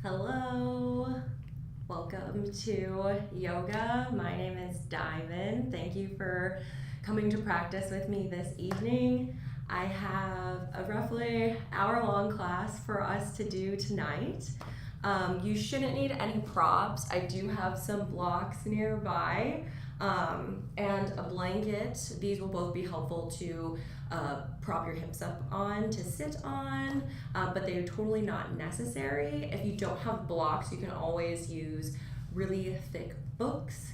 Hello, welcome to yoga. My name is Diamond. Thank you for coming to practice with me this evening. I have a roughly hour-long class for us to do tonight. You shouldn't need any props. I do have some blocks nearby and a blanket. These will both be helpful to prop your hips up on, to sit on, but they are totally not necessary. If you don't have blocks, you can always use really thick books.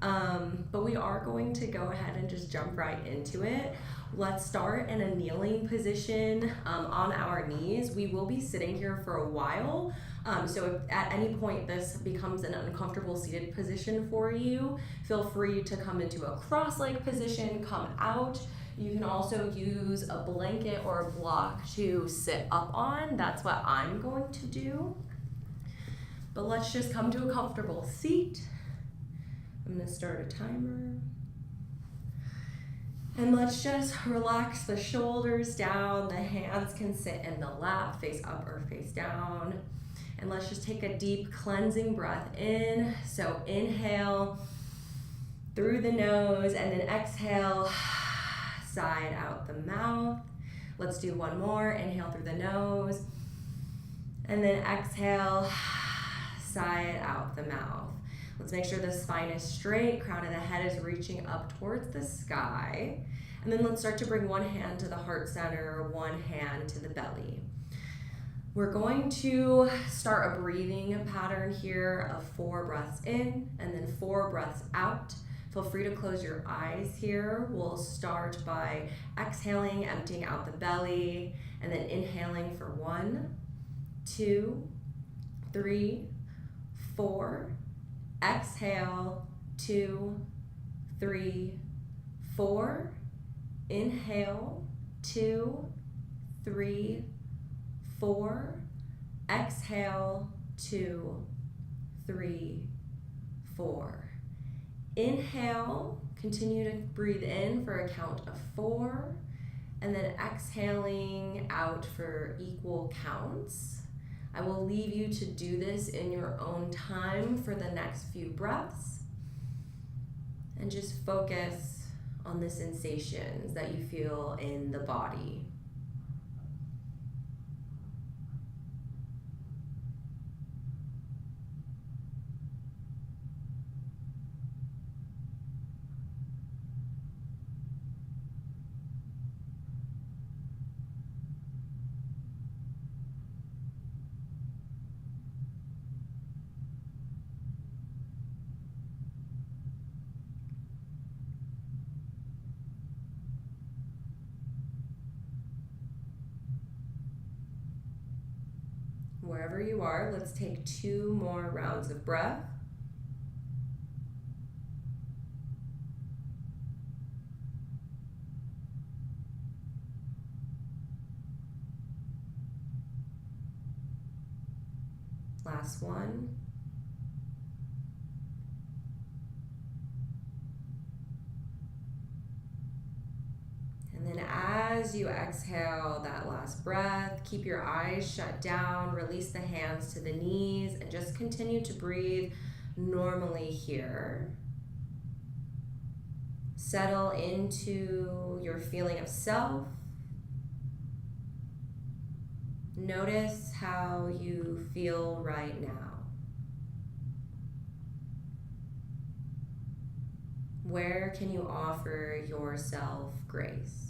But we are going to go ahead and just jump right into it. Let's start in a kneeling position on our knees. We will be sitting here for a while. So if at any point this becomes an uncomfortable seated position for you, feel free to come into a cross-leg position, come out. You can also use a blanket or a block to sit up on. That's what I'm going to do. But let's just come to a comfortable seat. I'm going to start a timer. And let's just relax the shoulders down. The hands can sit in the lap, face up or face down. And let's just take a deep cleansing breath in. So inhale through the nose and then exhale, side out the mouth. Let's do one more. Inhale through the nose and then exhale, side out the mouth. Let's make sure the spine is straight, crown of the head is reaching up towards the sky. And then let's start to bring one hand to the heart center, one hand to the belly. We're going to start a breathing pattern here of 4 breaths in and then 4 breaths out. Feel free to close your eyes here. We'll start by exhaling, emptying out the belly, and then inhaling for 1, 2, 3, 4. Exhale, 2, 3, 4. Inhale, 2, 3, 4. Exhale, 2, 3, 4. Inhale, continue to breathe in for a count of 4, and then exhaling out for equal counts. I will leave you to do this in your own time for the next few breaths, and just focus on the sensations that you feel in the body. Wherever you are, let's take 2 more rounds of breath. Last one. And then as you exhale that last breath, keep your eyes shut down, release the hands to the knees, and just continue to breathe normally here. Settle into your feeling of self. Notice how you feel right now. Where can you offer yourself grace?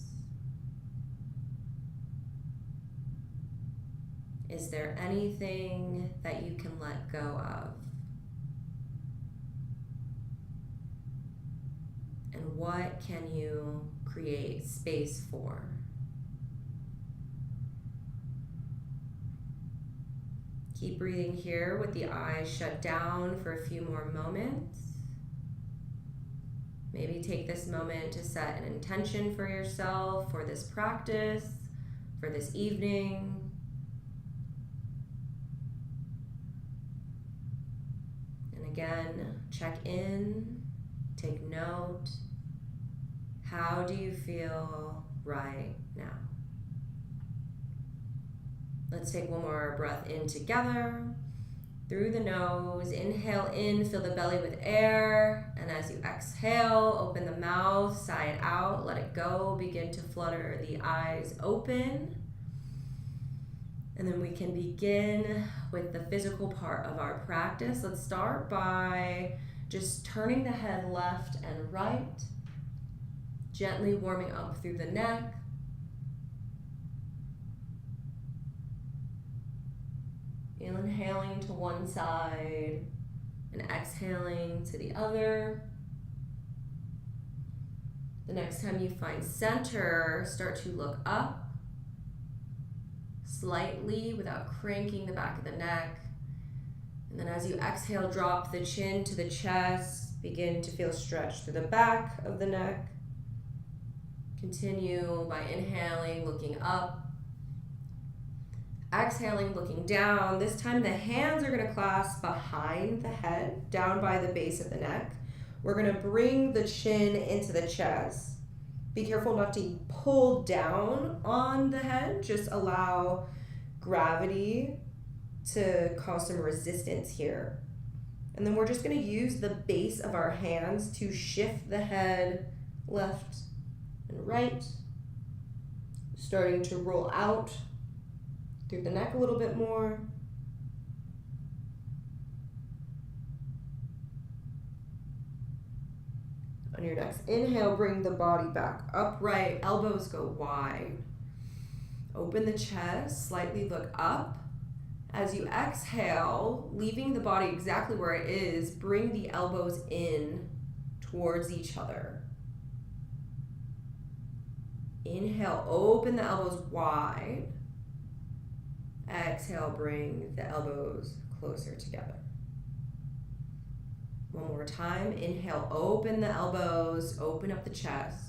Is there anything that you can let go of? And what can you create space for? Keep breathing here with the eyes shut down for a few more moments. Maybe take this moment to set an intention for yourself, for this practice, for this evening. And again, check in, take note. How do you feel right now? Let's take one more breath in together. through the nose. Inhale in, fill the belly with air. And as you exhale, open the mouth, sigh it out, let it go. Begin to flutter the eyes open. And then we can begin with the physical part of our practice. Let's start by just turning the head left and right, gently warming up through the neck. Inhaling to one side and exhaling to the other. The next time you find center, start to look up slightly without cranking the back of the neck. And then as you exhale, drop the chin to the chest. Begin to feel stretch through the back of the neck. Continue by inhaling, looking up. Exhaling, looking down. This time the hands are going to clasp behind the head, down by the base of the neck. We're going to bring the chin into the chest. Be careful not to pull down on the head. Just allow gravity to cause some resistance here. And then we're just going to use the base of our hands to shift the head left and right. Starting to roll out through the neck a little bit more. On your next inhale, bring the body back upright, elbows go wide. Open the chest, slightly look up. As you exhale, leaving the body exactly where it is, bring the elbows in towards each other. Inhale, open the elbows wide. Exhale, bring the elbows closer together. One more time. Inhale, open the elbows, open up the chest.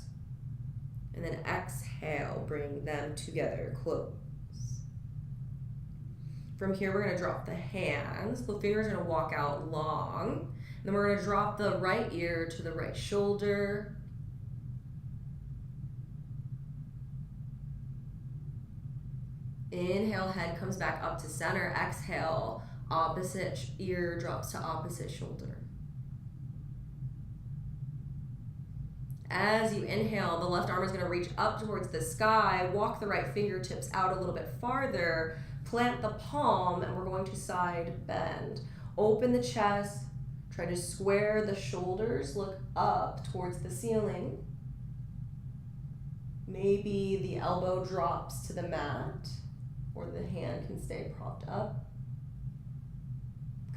And then exhale, bring them together, close. From here, we're going to drop the hands. The fingers are going to walk out long. Then we're going to drop the right ear to the right shoulder. Inhale, head comes back up to center. Exhale, opposite ear drops to opposite shoulder. As you inhale, the left arm is going to reach up towards the sky. Walk the right fingertips out a little bit farther. Plant the palm, and we're going to side bend. Open the chest. Try to square the shoulders. Look up towards the ceiling. Maybe the elbow drops to the mat, or the hand can stay propped up.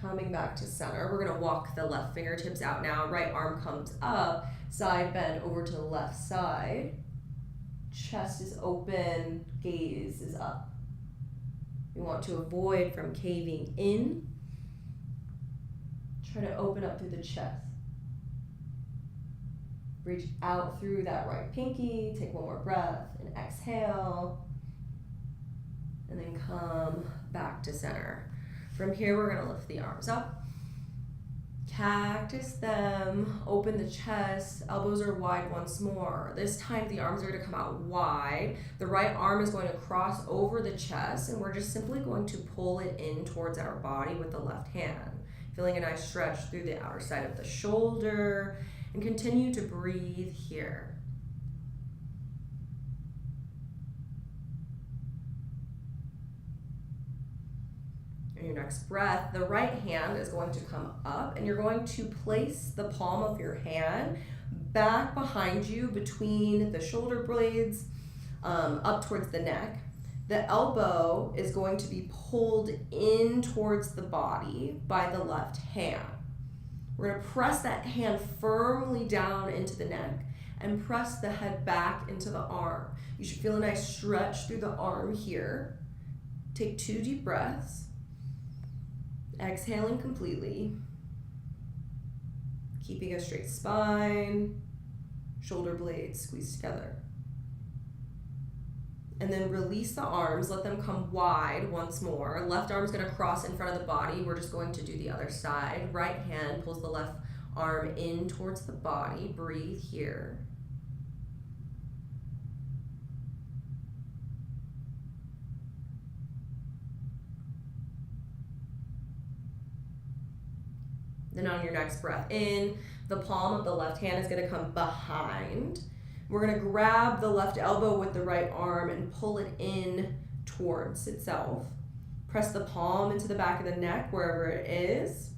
Coming back to center, we're going to walk the left fingertips out now. Right arm comes up, side bend over to the left side. Chest is open, gaze is up. We want to avoid from caving in. Try to open up through the chest. Reach out through that right pinky. Take one more breath and exhale. And then come back to center. From here, we're going to lift the arms up. Cactus them. Open the chest. Elbows are wide once more. This time, the arms are going to come out wide. The right arm is going to cross over the chest, and we're just simply going to pull it in towards our body with the left hand. Feeling a nice stretch through the outer side of the shoulder, and continue to breathe here. Your next breath, the right hand is going to come up, and you're going to place the palm of your hand back behind you between the shoulder blades, up towards the neck. The elbow is going to be pulled in towards the body by the left hand. We're going to press that hand firmly down into the neck and press the head back into the arm. You should feel a nice stretch through the arm here. Take 2 deep breaths. Exhaling completely. Keeping a straight spine. Shoulder blades squeeze together. And then release the arms. Let them come wide once more. Left arm is going to cross in front of the body. We're just going to do the other side. Right hand pulls the left arm in towards the body. Breathe here. Then on your next breath in, the palm of the left hand is gonna come behind. We're gonna grab the left elbow with the right arm and pull it in towards itself. Press the palm into the back of the neck, wherever it is.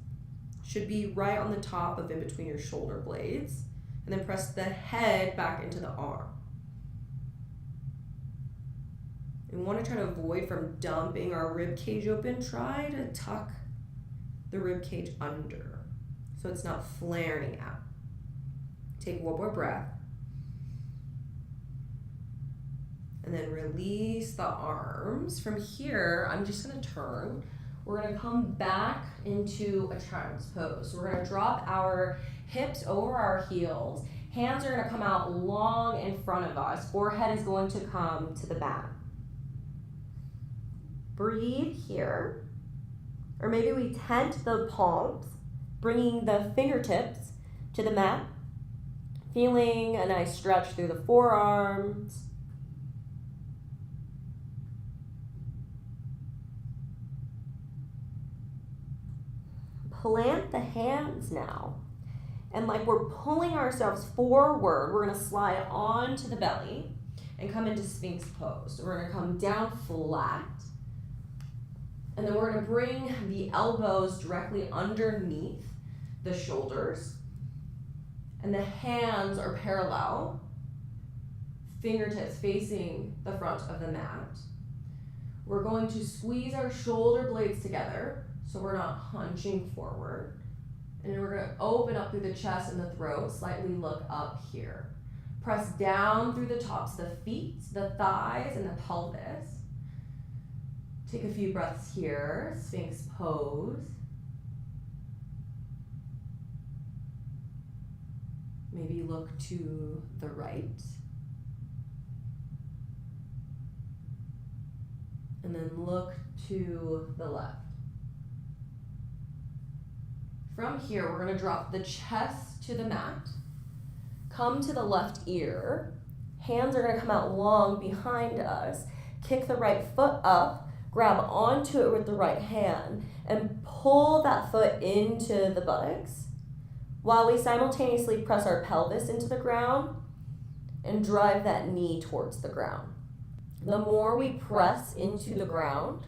Should be right on the top of in between your shoulder blades. And then press the head back into the arm. We want to try to avoid from dumping our rib cage open. Try to tuck the rib cage under so it's not flaring out. Take one more breath. And then release the arms. From here, I'm just gonna turn. We're gonna come back into a child's pose. So we're gonna drop our hips over our heels. Hands are gonna come out long in front of us. Forehead is going to come to the mat. Breathe here. Or maybe we tent the palms, bringing the fingertips to the mat. Feeling a nice stretch through the forearms. Plant the hands now. And like we're pulling ourselves forward, we're gonna slide onto the belly and come into Sphinx pose. So we're gonna come down flat. And then we're gonna bring the elbows directly underneath the shoulders. And the hands are parallel. Fingertips facing the front of the mat. We're going to squeeze our shoulder blades together so we're not hunching forward. And then we're gonna open up through the chest and the throat, slightly look up here. Press down through the tops of the feet, the thighs, and the pelvis. Take a few breaths here, Sphinx pose. Maybe look to the right. And then look to the left. From here, we're gonna drop the chest to the mat. Come to the left ear. Hands are gonna come out long behind us. Kick the right foot up, grab onto it with the right hand, and pull that foot into the buttocks while we simultaneously press our pelvis into the ground and drive that knee towards the ground. The more we press into the ground,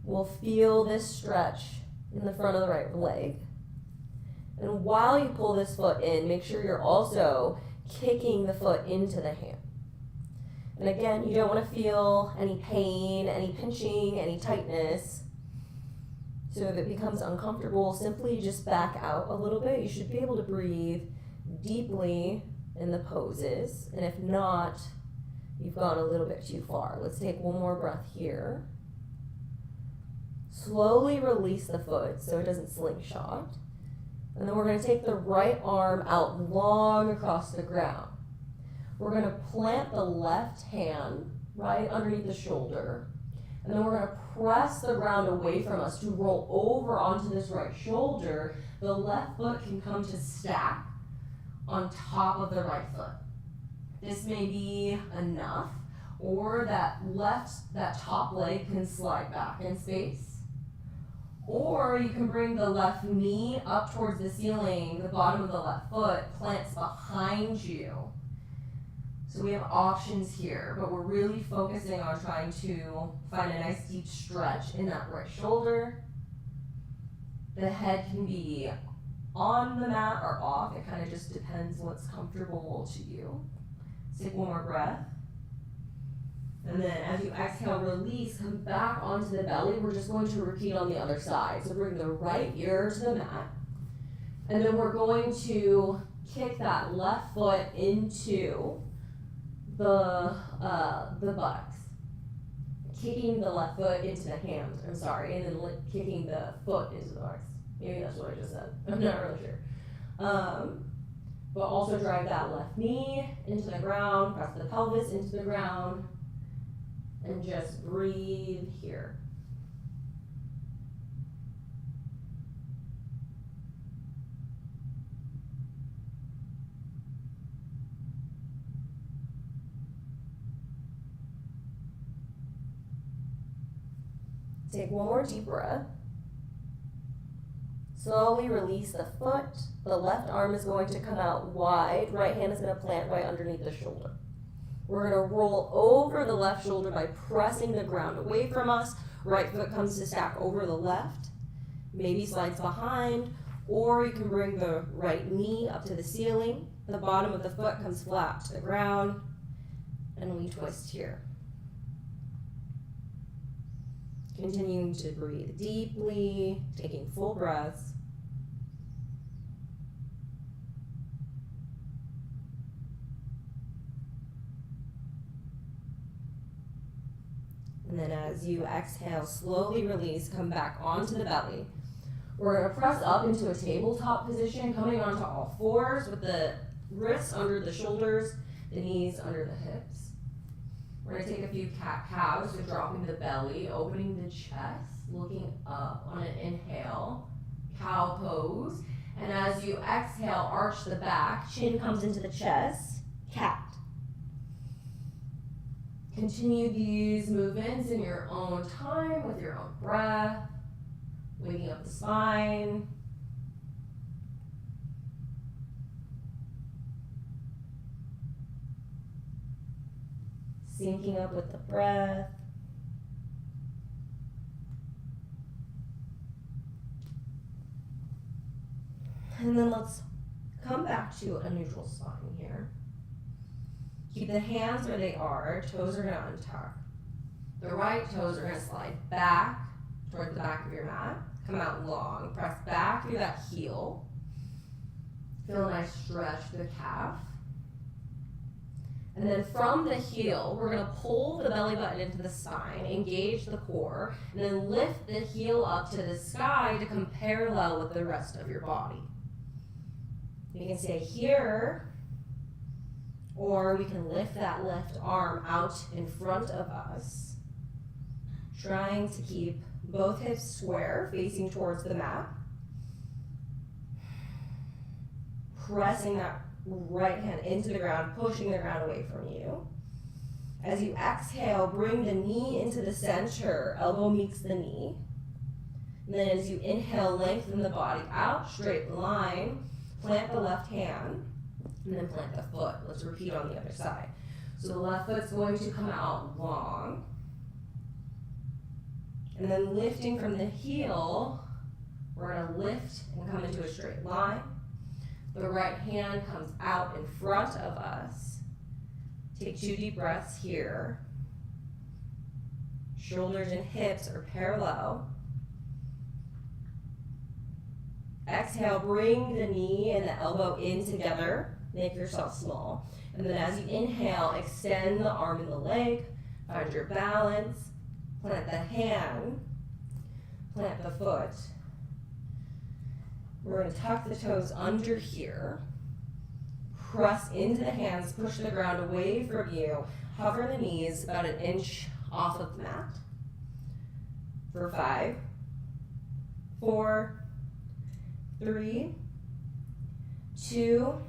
we'll feel this stretch in the front of the right leg. And while you pull this foot in, make sure you're also kicking the foot into the hand. And again, you don't want to feel any pain, any pinching, any tightness. So if it becomes uncomfortable, simply just back out a little bit. You should be able to breathe deeply in the poses. And if not, you've gone a little bit too far. Let's take one more breath here. Slowly release the foot so it doesn't slingshot. And then we're going to take the right arm out long across the ground. We're going to plant the left hand right underneath the shoulder. And then we're going to press the ground away from us to roll over onto this right shoulder. The left foot can come to stack on top of the right foot. This may be enough, or that top leg can slide back in space. Or you can bring the left knee up towards the ceiling, the bottom of the left foot plants behind you. So we have options here, but we're really focusing on trying to find a nice deep stretch in that right shoulder. The head can be on the mat or off. It kind of just depends what's comfortable to you. Take one more breath. And then as you exhale, release, come back onto the belly. We're just going to repeat on the other side. So bring the right ear to the mat. And then we're going to kick that left foot into the buttocks. Kicking the left foot into the hand, and then kicking the foot into the buttocks. Maybe that's what I just said. I'm not really sure. But also drive that left knee into the ground, press the pelvis into the ground, and just breathe here. Take one more deep breath. Slowly release the foot. The left arm is going to come out wide. Right hand is going to plant right underneath the shoulder. We're going to roll over the left shoulder by pressing the ground away from us. Right foot comes to stack over the left. Maybe slides behind, or you can bring the right knee up to the ceiling. The bottom of the foot comes flat to the ground, and we twist here. Continuing to breathe deeply, taking full breaths. And then as you exhale, slowly release, come back onto the belly. We're going to press up into a tabletop position, coming onto all fours with the wrists under the shoulders, the knees under the hips. We're going to take a few cat-cows, so dropping the belly, opening the chest, looking up on an inhale, cow pose. And as you exhale, arch the back, chin comes into the chest, cat. Continue these movements in your own time with your own breath, waking up the spine. Syncing up with the breath. And then let's come back to a neutral spine here. Keep the hands where they are. Toes are going to untuck. The right toes are going to slide back towards the back of your mat. Come out long. Press back through that heel. Feel a nice stretch through the calf. And then from the heel, we're going to pull the belly button into the spine, engage the core, and then lift the heel up to the sky to come parallel with the rest of your body. You can stay here, or we can lift that left arm out in front of us, trying to keep both hips square, facing towards the mat. Pressing that right hand into the ground, pushing the ground away from you. As you exhale, bring the knee into the center, elbow meets the knee. And then as you inhale, lengthen the body out, straight line, plant the left hand, and then plant the foot. Let's repeat on the other side. So the left foot's going to come out long. And then lifting from the heel, we're going to lift and come into a straight line. The right hand comes out in front of us. Take 2 deep breaths here. Shoulders and hips are parallel. Exhale, bring the knee and the elbow in together. Make yourself small. And then as you inhale, extend the arm and the leg. Find your balance. Plant the hand. Plant the foot. We're going to tuck the toes under here. Press into the hands. Push the ground away from you. Hover the knees about 1 inch off of the mat. For 5, 4, 3, 2,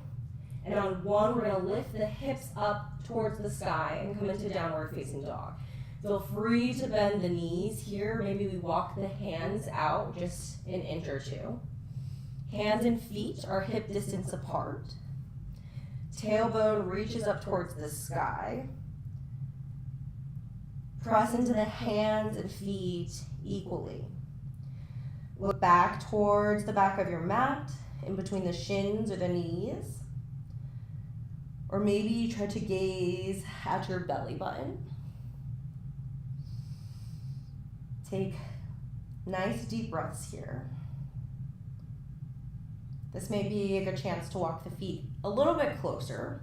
and on 1, we're going to lift the hips up towards the sky and come into downward facing dog. Feel free to bend the knees here. Maybe we walk the hands out just 1 inch or 2. Hands and feet are hip distance apart. Tailbone reaches up towards the sky. Press into the hands and feet equally. Look back towards the back of your mat, in between the shins or the knees. Or maybe try to gaze at your belly button. Take nice deep breaths here. This may be a good chance to walk the feet a little bit closer.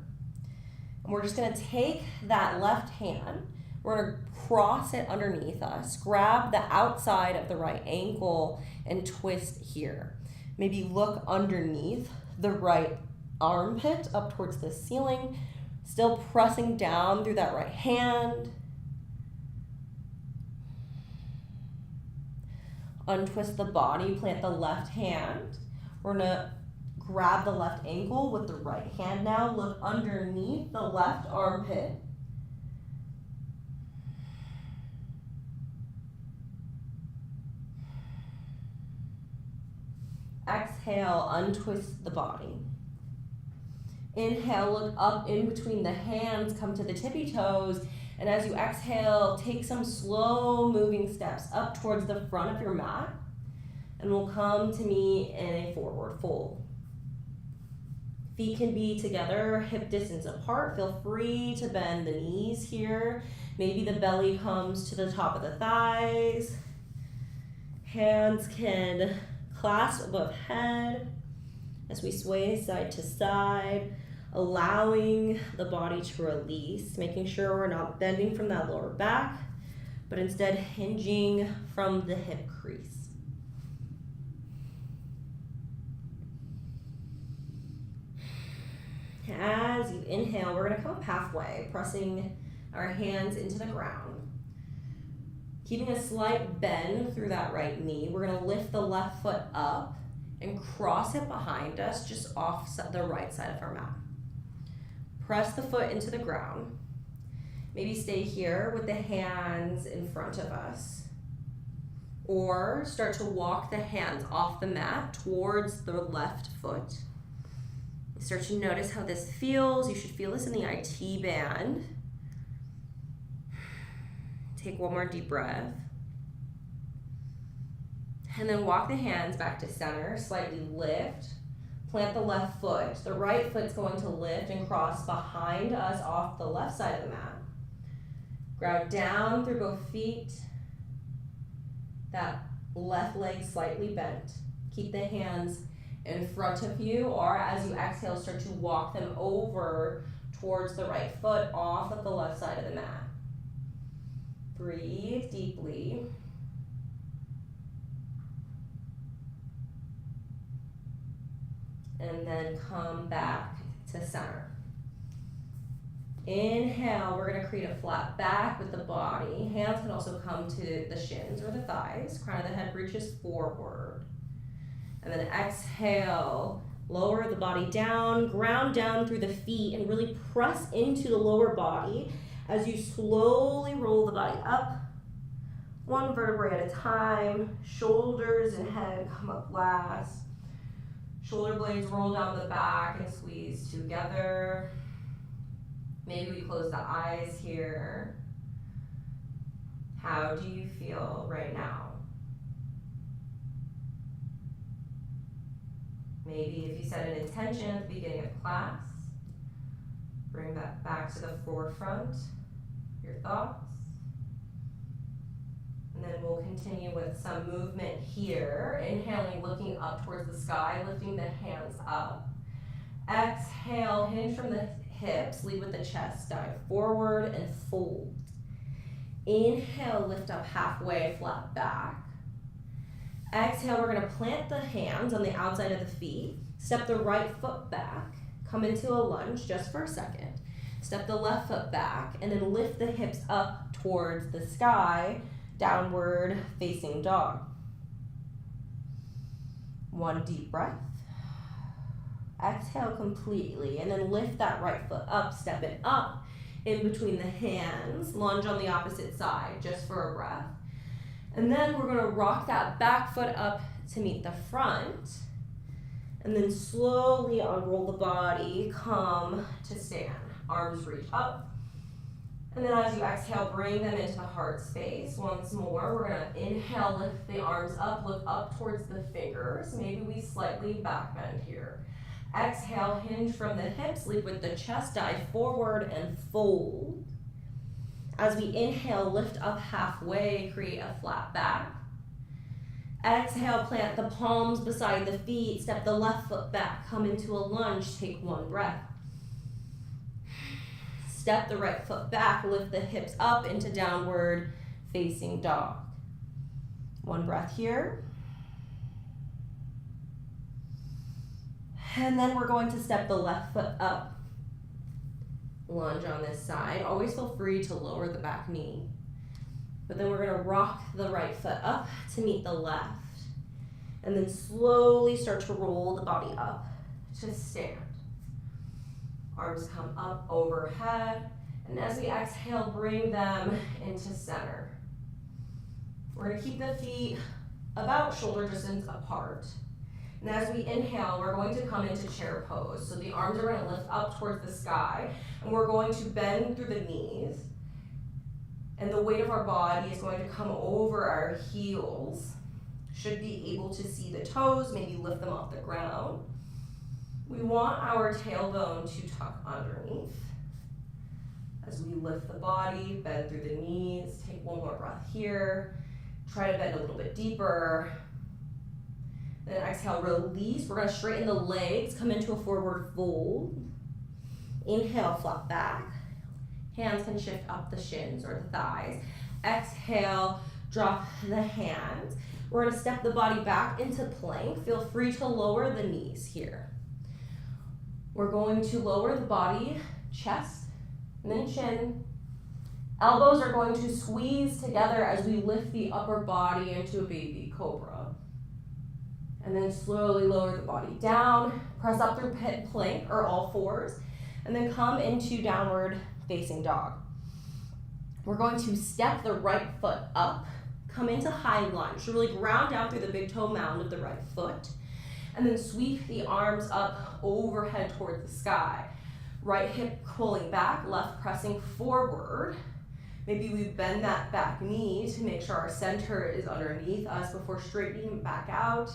And we're just going to take that left hand. We're going to cross it underneath us. Grab the outside of the right ankle and twist here. Maybe look underneath the right armpit up towards the ceiling. Still pressing down through that right hand. Untwist the body, plant the left hand. We're going to grab the left ankle with the right hand now. Look underneath the left armpit. Exhale, untwist the body. Inhale, look up in between the hands, come to the tippy toes, and as you exhale, take some slow moving steps up towards the front of your mat, and we'll come to meet in a forward fold. Feet can be together, hip distance apart. Feel free to bend the knees here. Maybe the belly comes to the top of the thighs. Hands can clasp above head as we sway side to side, allowing the body to release, making sure we're not bending from that lower back, but instead hinging from the hip crease. As you inhale, we're going to come up halfway, pressing our hands into the ground. Keeping a slight bend through that right knee, we're going to lift the left foot up and cross it behind us, just off the right side of our mat. Press the foot into the ground. Maybe stay here with the hands in front of us. Or start to walk the hands off the mat towards the left foot. Start to notice how this feels. You should feel this in the IT band. Take one more deep breath. And then walk the hands back to center, slightly lift. Plant the left foot. The right foot's going to lift and cross behind us off the left side of the mat. Ground down through both feet. That left leg slightly bent. Keep the hands in front of you, or as you exhale, start to walk them over towards the right foot off of the left side of the mat. Breathe deeply. And then come back to center. Inhale, we're going to create a flat back with the body. Hands can also come to the shins or the thighs. Crown of the head reaches forward. And then exhale, lower the body down, ground down through the feet, and really press into the lower body as you slowly roll the body up, one vertebrae at a time. Shoulders and head come up last. Shoulder blades roll down the back and squeeze together. Maybe we close the eyes here. How do you feel right now? Maybe if you set an intention at the beginning of class, bring that back to the forefront, your thoughts. And then we'll continue with some movement here. Inhaling, looking up towards the sky, lifting the hands up. Exhale, hinge from the hips, lead with the chest, dive forward and fold. Inhale, lift up halfway, flat back. Exhale, we're going to plant the hands on the outside of the feet. Step the right foot back. Come into a lunge just for a second. Step the left foot back and then lift the hips up towards the sky, downward facing dog. One deep breath. Exhale completely and then lift that right foot up, step it up in between the hands. Lunge on the opposite side just for a breath. And then we're going to rock that back foot up to meet the front. And then slowly unroll the body, come to stand. Arms reach up. And then as you exhale, bring them into the heart space. Once more, we're going to inhale, lift the arms up, look up towards the fingers. Maybe we slightly back bend here. Exhale, hinge from the hips, lead with the chest, dive forward and fold. As we inhale, lift up halfway, create a flat back. Exhale, plant the palms beside the feet, step the left foot back, come into a lunge, take one breath. Step the right foot back, lift the hips up into downward facing dog. One breath here. And then we're going to step the left foot up. Lunge on this side. Always feel free to lower the back knee. But then we're going to rock the right foot up to meet the left. And then slowly start to roll the body up to stand. Arms come up overhead. And as we exhale, bring them into center. We're going to keep the feet about shoulder distance apart. And as we inhale, we're going to come into chair pose. So the arms are going to lift up towards the sky, and we're going to bend through the knees. And the weight of our body is going to come over our heels. Should be able to see the toes, maybe lift them off the ground. We want our tailbone to tuck underneath. As we lift the body, bend through the knees, take one more breath here. Try to bend a little bit deeper. Then exhale, release. We're gonna straighten the legs, come into a forward fold. Inhale, flop back. Hands can shift up the shins or the thighs. Exhale, drop the hands. We're gonna step the body back into plank. Feel free to lower the knees here. We're going to lower the body, chest, and then chin. Elbows are going to squeeze together as we lift the upper body into a baby cobra. And then slowly lower the body down, press up through pit plank or all fours, and then come into downward facing dog. We're going to step the right foot up, come into high lunge, so really ground down through the big toe mound of the right foot, and then sweep the arms up overhead towards the sky. Right hip pulling back, left pressing forward. Maybe we bend that back knee to make sure our center is underneath us before straightening back out.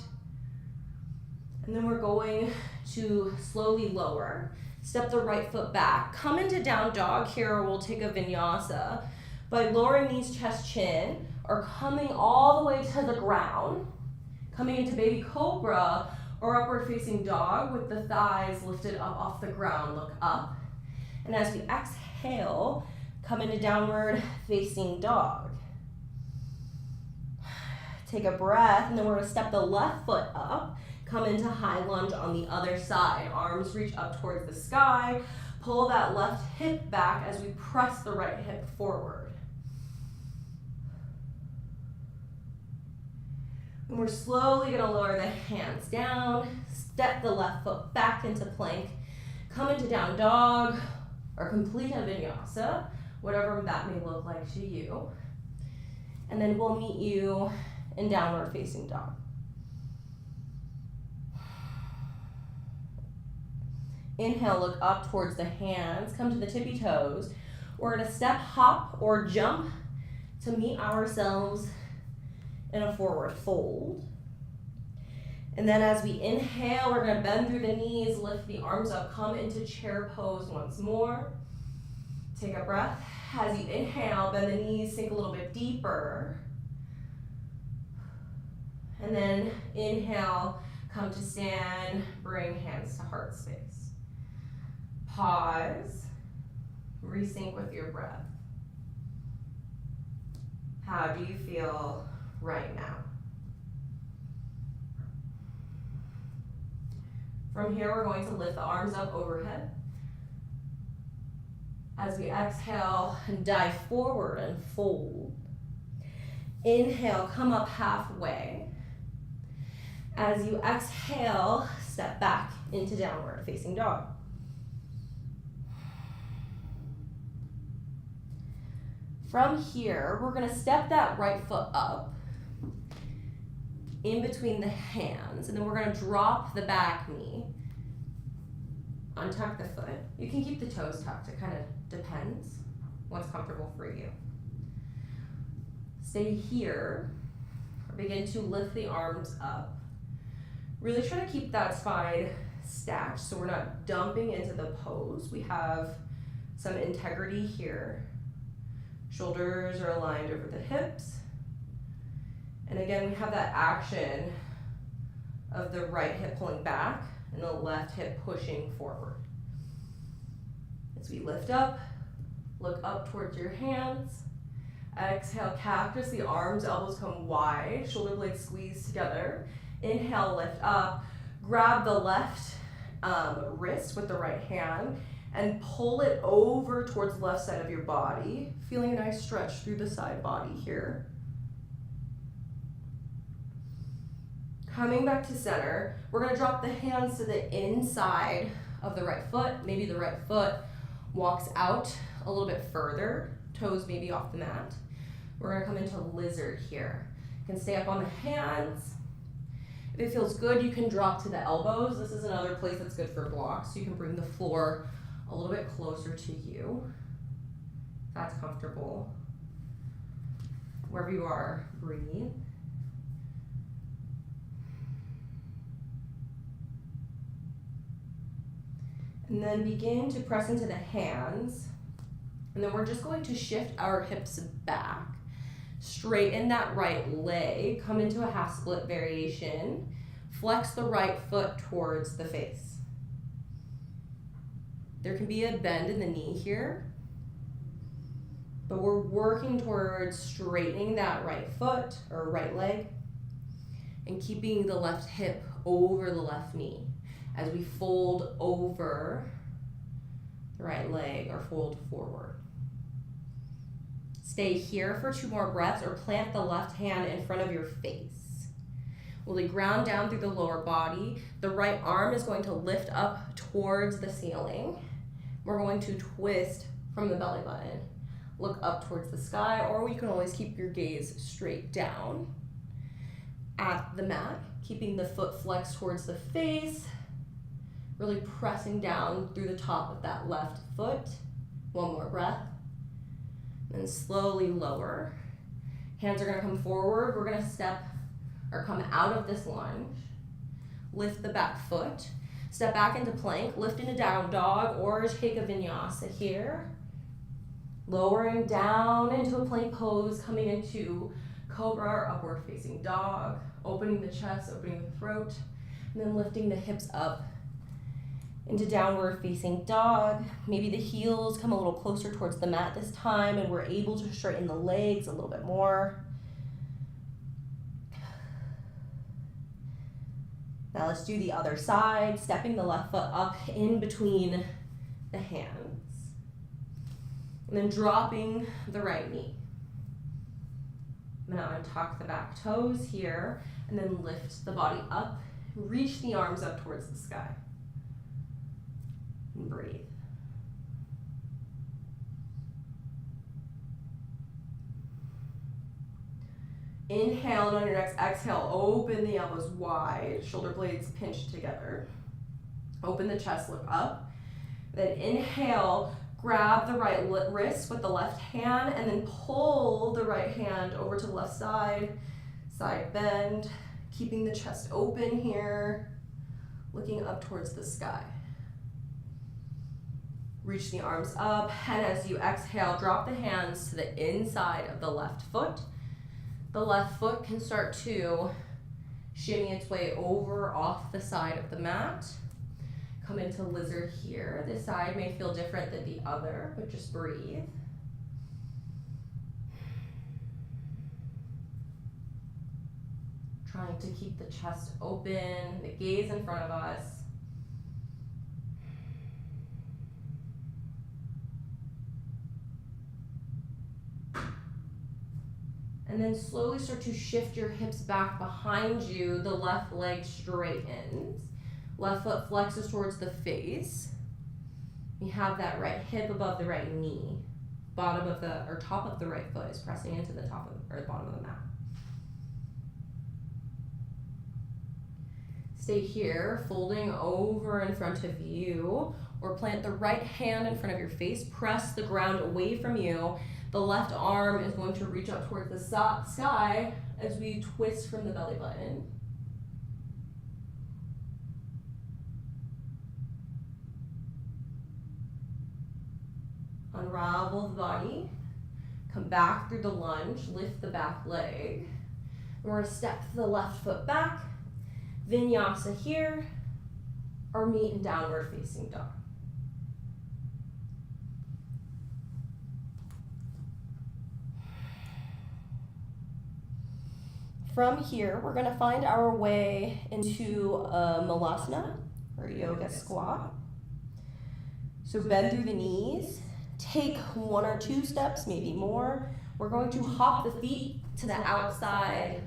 And then we're going to slowly lower. Step the right foot back. Come into down dog here, or we'll take a vinyasa by lowering knees, chest, chin, or coming all the way to the ground. Coming into baby cobra or upward facing dog with the thighs lifted up off the ground. Look up. And as we exhale, come into downward facing dog. Take a breath, and then we're gonna step the left foot up. Come into high lunge on the other side. Arms reach up towards the sky. Pull that left hip back as we press the right hip forward. And we're slowly gonna lower the hands down, step the left foot back into plank, come into down dog, or complete a vinyasa, whatever that may look like to you. And then we'll meet you in downward facing dog. Inhale, look up towards the hands, come to the tippy toes. We're gonna step, hop, or jump to meet ourselves in a forward fold. And then as we inhale, we're gonna bend through the knees, lift the arms up, come into chair pose once more. Take a breath. As you inhale, bend the knees, sink a little bit deeper. And then inhale, come to stand, bring hands to heart space. Pause, resync with your breath. How do you feel right now? From here, we're going to lift the arms up overhead. As we exhale and dive forward and fold. Inhale, come up halfway. As you exhale, step back into downward facing dog. From here, we're gonna step that right foot up in between the hands, and then we're gonna drop the back knee, untuck the foot. You can keep the toes tucked, it kind of depends what's comfortable for you. Stay here, begin to lift the arms up. Really try to keep that spine stacked so we're not dumping into the pose. We have some integrity here. Shoulders are aligned over the hips. And again, we have that action of the right hip pulling back and the left hip pushing forward. As we lift up, look up towards your hands. Exhale, cactus, the arms, elbows come wide, shoulder blades squeeze together. Inhale, lift up, grab the left wrist with the right hand and pull it over towards the left side of your body, feeling a nice stretch through the side body here. Coming back to center, we're gonna drop the hands to the inside of the right foot. Maybe the right foot walks out a little bit further, toes maybe off the mat. We're gonna come into lizard here. You can stay up on the hands, If it feels good, you can drop to the elbows. This is another place that's good for blocks. So you can bring the floor a little bit closer to you. If that's comfortable. Wherever you are, breathe. And then begin to press into the hands. And then we're just going to shift our hips back. Straighten that right leg, come into a half split variation. Flex the right foot towards the face. There can be a bend in the knee here, but we're working towards straightening that right foot or right leg and keeping the left hip over the left knee as we fold over the right leg or fold forward. Stay here for 2 more breaths or plant the left hand in front of your face. Really ground down through the lower body. The right arm is going to lift up towards the ceiling. We're going to twist from the belly button. Look up towards the sky, or you can always keep your gaze straight down at the mat, keeping the foot flexed towards the face, really pressing down through the top of that left foot. 1 more breath. Then slowly lower. Hands are gonna come forward. We're gonna step or come out of this lunge. Lift the back foot. Step back into plank, lift into down dog, or take a vinyasa here. Lowering down into a plank pose, coming into cobra or upward facing dog. Opening the chest, opening the throat, and then lifting the hips up into downward facing dog. Maybe the heels come a little closer towards the mat this time, and we're able to straighten the legs a little bit more. Now let's do the other side, stepping the left foot up in between the hands. And then dropping the right knee. Now I'm gonna tuck the back toes here, and then lift the body up, reach the arms up towards the sky. And breathe. Inhale, and on your next exhale, open the elbows wide, shoulder blades pinched together. Open the chest, look up. Then inhale, grab the right wrist with the left hand, and then pull the right hand over to the left side, side bend, keeping the chest open here, looking up towards the sky. Reach the arms up, and as you exhale, drop the hands to the inside of the left foot. The left foot can start to shimmy its way over off the side of the mat. Come into lizard here. This side may feel different than the other, but just breathe. Trying to keep the chest open, the gaze in front of us. And then slowly start to shift your hips back behind you. The left leg straightens. Left foot flexes towards the face. You have that right hip above the right knee. Bottom of the, or top of the right foot is pressing into the top of, or the bottom of the mat. Stay here, folding over in front of you, or plant the right hand in front of your face. Press the ground away from you. The left arm is going to reach up towards the sky as we twist from the belly button. Unravel the body. Come back through the lunge. Lift the back leg. We're going to step the left foot back. Vinyasa here. Or meet in downward facing dog. From here, we're gonna find our way into a Malasana, or yoga squat. So bend through the knees, take 1 or 2 steps, maybe more. We're going to hop the feet to the outside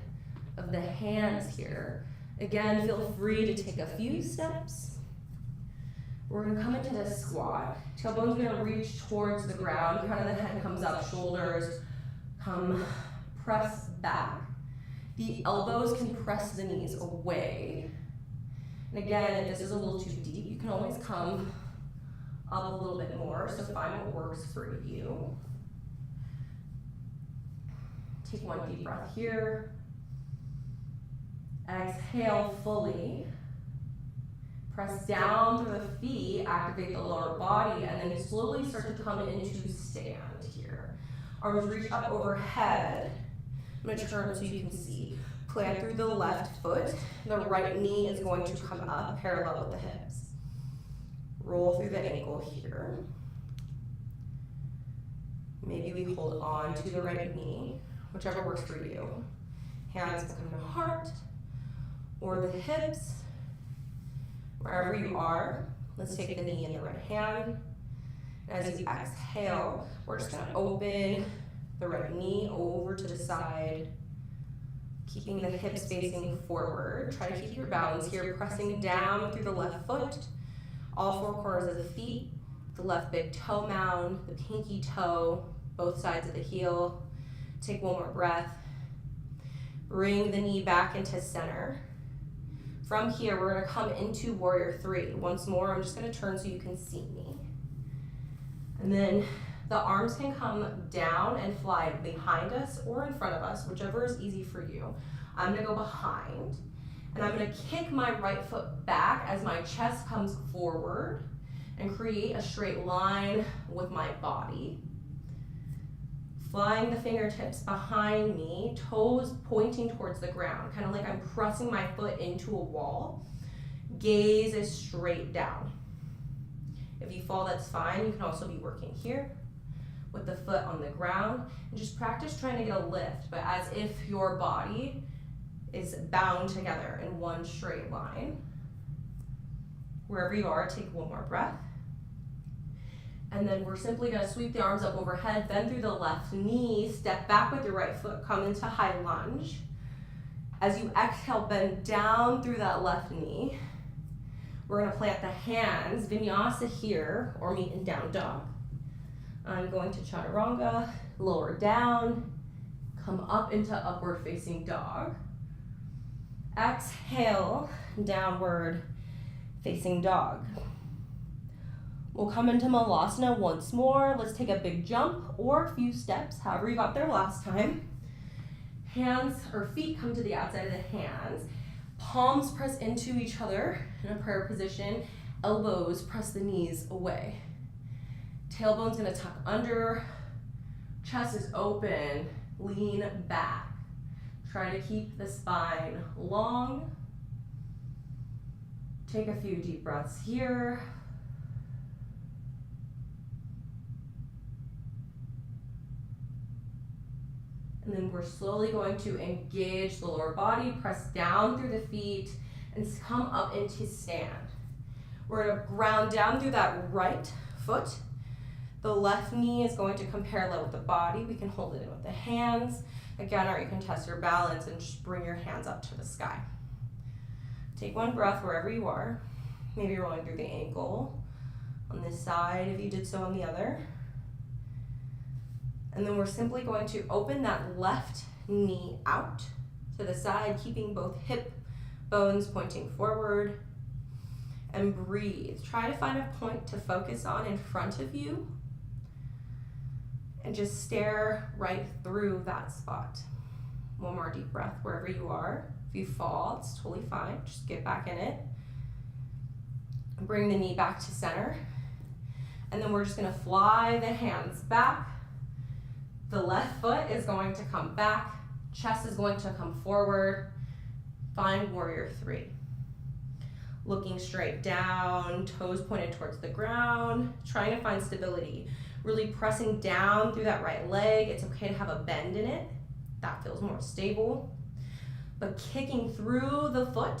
of the hands here. Again, feel free to take a few steps. We're gonna come into this squat. Tailbone's gonna reach towards the ground, crown of the head comes up, shoulders come, press back. The elbows can press the knees away. And again, if this is a little too deep, you can always come up a little bit more, so find what works for you. Take one deep breath here. Exhale fully. Press down through the feet, activate the lower body, and then slowly start to come into stand here. Arms reach up overhead. I'm going to turn so you can see. Plant through the left foot. The right knee is going to come up parallel with the hips. Roll through the ankle here. Maybe we hold on to the right knee, whichever works for you. Hands can come to heart or the hips. Wherever you are, let's take the knee in the right hand. As you exhale, we're just going to open the right knee over to the side, keeping the hips facing forward. Try to keep your balance here, pressing down through the left foot, all four corners of the feet, the left big toe mound, the pinky toe, both sides of the heel. Take one more breath. Bring the knee back into center. From here, we're going to come into warrior three. Once more, I'm just going to turn so you can see me. And then the arms can come down and fly behind us or in front of us, whichever is easy for you. I'm going to go behind, and I'm going to kick my right foot back as my chest comes forward and create a straight line with my body. Flying the fingertips behind me, toes pointing towards the ground, kind of like I'm pressing my foot into a wall. Gaze is straight down. If you fall, that's fine. You can also be working here with the foot on the ground, and just practice trying to get a lift, but as if your body is bound together in one straight line. Wherever you are, take one more breath. And then we're simply going to sweep the arms up overhead, bend through the left knee, step back with your right foot, come into high lunge. As you exhale, bend down through that left knee. We're going to plant the hands, vinyasa here, or meet in down dog. I'm going to chaturanga, lower down, come up into upward facing dog. Exhale, downward facing dog. We'll come into Malasana once more. Let's take a big jump or a few steps, however you got there last time. Hands or feet come to the outside of the hands. Palms press into each other in a prayer position. Elbows press the knees away. Tailbone's gonna tuck under. Chest is open. Lean back. Try to keep the spine long. Take a few deep breaths here. And then we're slowly going to engage the lower body, press down through the feet, and come up into stand. We're gonna ground down through that right foot. The left knee is going to come parallel with the body. We can hold it in with the hands. Again, or you can test your balance and just bring your hands up to the sky. Take one breath wherever you are. Maybe rolling through the ankle on this side if you did so on the other. And then we're simply going to open that left knee out to the side, keeping both hip bones pointing forward. And breathe. Try to find a point to focus on in front of you. And just stare right through that spot. One more deep breath wherever you are. If you fall, it's totally fine. Just get back in it. Bring the knee back to center. And then we're just gonna fly the hands back. The left foot is going to come back. Chest is going to come forward. Find warrior three. Looking straight down, toes pointed towards the ground, trying to find stability. Really pressing down through that right leg. It's okay to have a bend in it. That feels more stable. But kicking through the foot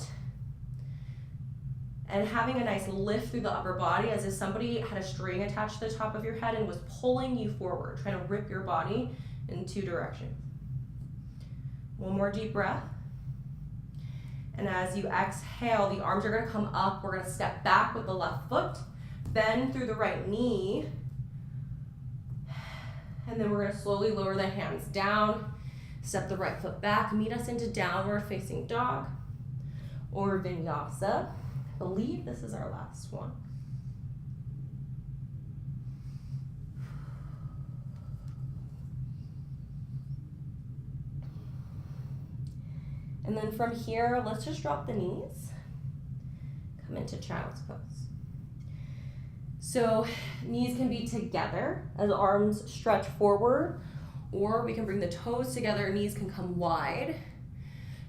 and having a nice lift through the upper body as if somebody had a string attached to the top of your head and was pulling you forward, trying to rip your body in two directions. One more deep breath. And as you exhale, the arms are gonna come up. We're gonna step back with the left foot, bend through the right knee, and then we're gonna slowly lower the hands down. Step the right foot back, meet us into downward facing dog or vinyasa. I believe this is our last one. And then from here, let's just drop the knees. Come into child's pose. So knees can be together as arms stretch forward, or we can bring the toes together, knees can come wide.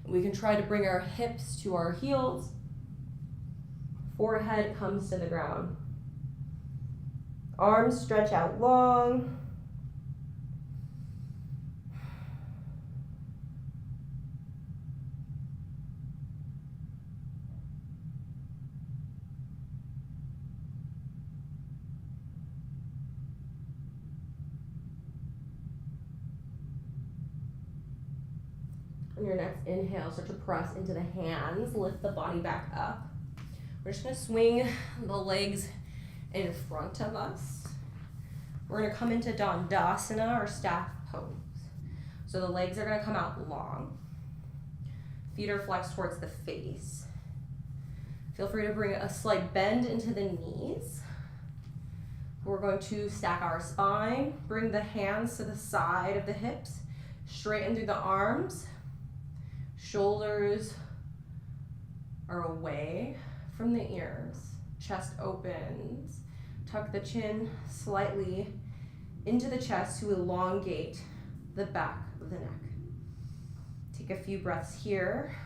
We can try to bring our hips to our heels. Forehead comes to the ground. Arms stretch out long. On your next inhale, start to press into the hands, lift the body back up. We're just gonna swing the legs in front of us. We're gonna come into Dandasana or staff pose. So the legs are gonna come out long. Feet are flexed towards the face. Feel free to bring a slight bend into the knees. We're going to stack our spine, bring the hands to the side of the hips, straighten through the arms. Shoulders are away from the ears. Chest opens. Tuck the chin slightly into the chest to elongate the back of the neck. Take a few breaths here.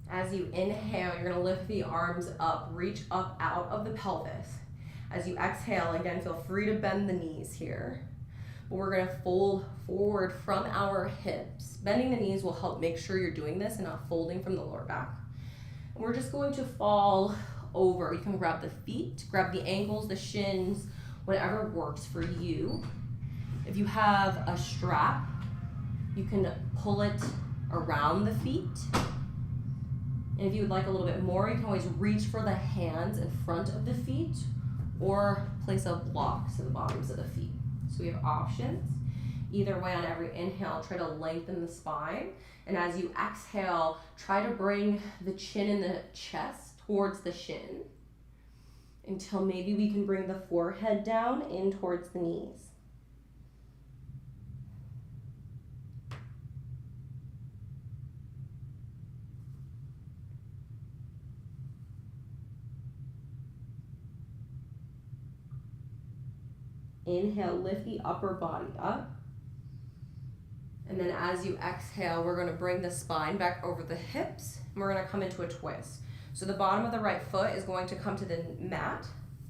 As you inhale, you're going to lift the arms up, reach up out of the pelvis. As you exhale, again, feel free to bend the knees here. But we're gonna fold forward from our hips. Bending the knees will help make sure you're doing this and not folding from the lower back. And we're just going to fall over. You can grab the feet, grab the ankles, the shins, whatever works for you. If you have a strap, you can pull it around the feet. And if you would like a little bit more, you can always reach for the hands in front of the feet, or place a block to the bottoms of the feet. So we have options. Either way, on every inhale, try to lengthen the spine. And as you exhale, try to bring the chin and the chest towards the shin until maybe we can bring the forehead down in towards the knees. Inhale, lift the upper body up. And then as you exhale, we're going to bring the spine back over the hips, and we're going to come into a twist. So the bottom of the right foot is going to come to the mat.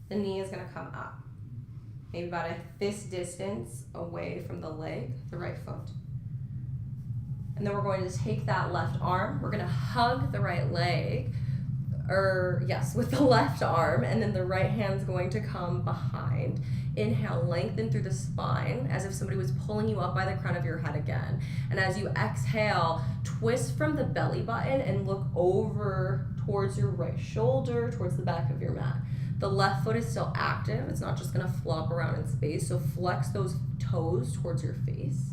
The knee is going to come up. Maybe about a fist distance away from the leg, the right foot. And then we're going to take that left arm. We're going to hug the right leg, with the left arm, and then the right hand's going to come behind. Inhale, lengthen through the spine as if somebody was pulling you up by the crown of your head again. And as you exhale, twist from the belly button and look over towards your right shoulder, towards the back of your mat. The left foot is still active. It's not just gonna flop around in space. So flex those toes towards your face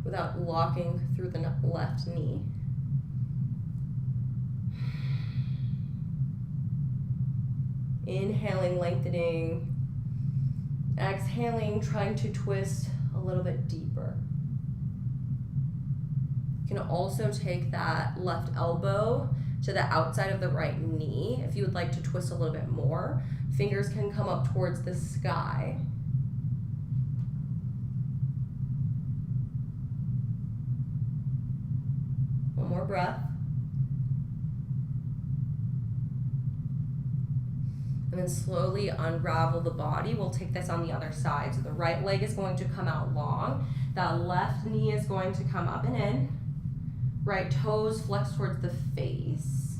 without locking through the left knee. Inhaling, lengthening. Exhaling, trying to twist a little bit deeper. You can also take that left elbow to the outside of the right knee if you would like to twist a little bit more. Fingers can come up towards the sky. One more breath. And then slowly unravel the body. We'll take this on the other side. So the right leg is going to come out long. That left knee is going to come up and in. Right toes flex towards the face.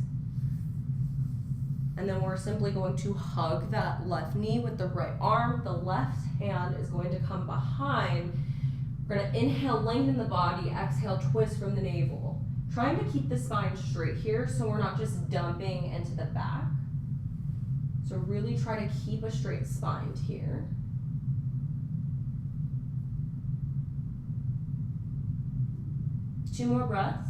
And then we're simply going to hug that left knee with the right arm. The left hand is going to come behind. We're going to inhale, lengthen the body. Exhale, twist from the navel. Trying to keep the spine straight here so we're not just dumping into the back. So really try to keep a straight spine here. Two more breaths.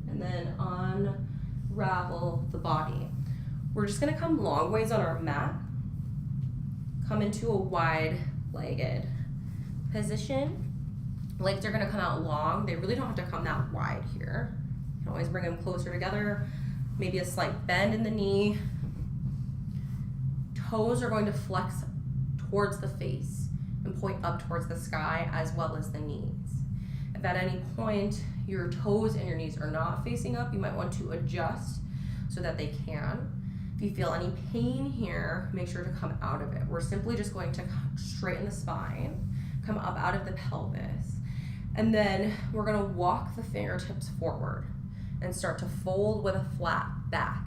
And then unravel the body. We're just gonna come long ways on our mat. Come into a wide-legged position. Legs are gonna come out long. They really don't have to come that wide here. You can always bring them closer together. Maybe a slight bend in the knee. Toes are going to flex towards the face and point up towards the sky, as well as the knees. If at any point your toes and your knees are not facing up, you might want to adjust so that they can. If you feel any pain here, make sure to come out of it. We're simply just going to straighten the spine, come up out of the pelvis, and then we're gonna walk the fingertips forward and start to fold with a flat back.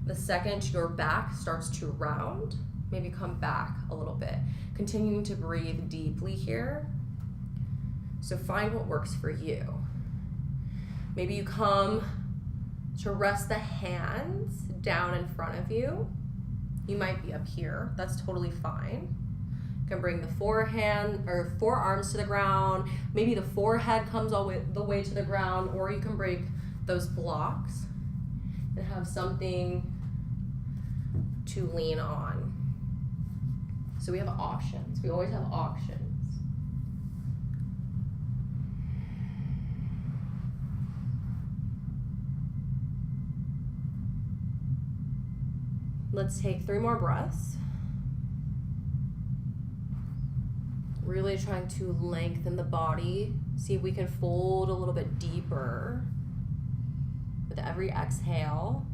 The second your back starts to round, maybe come back a little bit. Continuing to breathe deeply here. So find what works for you. Maybe you come to rest the hands down in front of you. You might be up here, that's totally fine. You can bring the forearms to the ground. Maybe the forehead comes all the way to the ground, or you can break those blocks and have something to lean on. So we have options. We always have options. Let's take 3 more breaths. Really trying to lengthen the body. See if we can fold a little bit deeper with every exhale.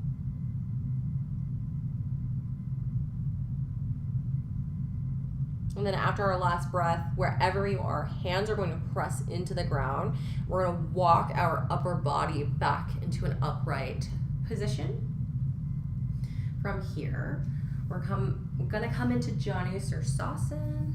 And then after our last breath, wherever you are, hands are going to press into the ground. We're going to walk our upper body back into an upright position. From here, we're going to come into Janu Sirsasana.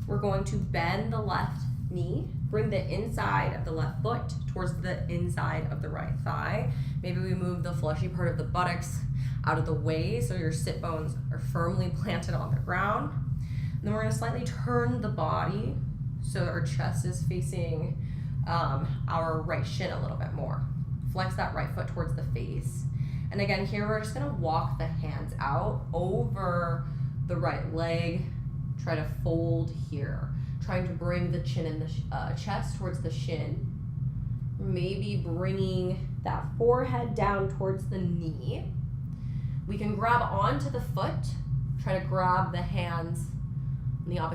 We're going to bend the left knee, bring the inside of the left foot towards the inside of the right thigh. Maybe we move the fleshy part of the buttocks out of the way so your sit bones are firmly planted on the ground. And then we're going to slightly turn the body so our chest is facing our right shin a little bit more. Flex that right foot towards the face. And again, here we're just going to walk the hands out over the right leg. Try to fold here. Trying to bring the chin and the chest towards the shin. Maybe bringing that forehead down towards the knee. We can grab onto the foot. Try to grab the hands on the opposite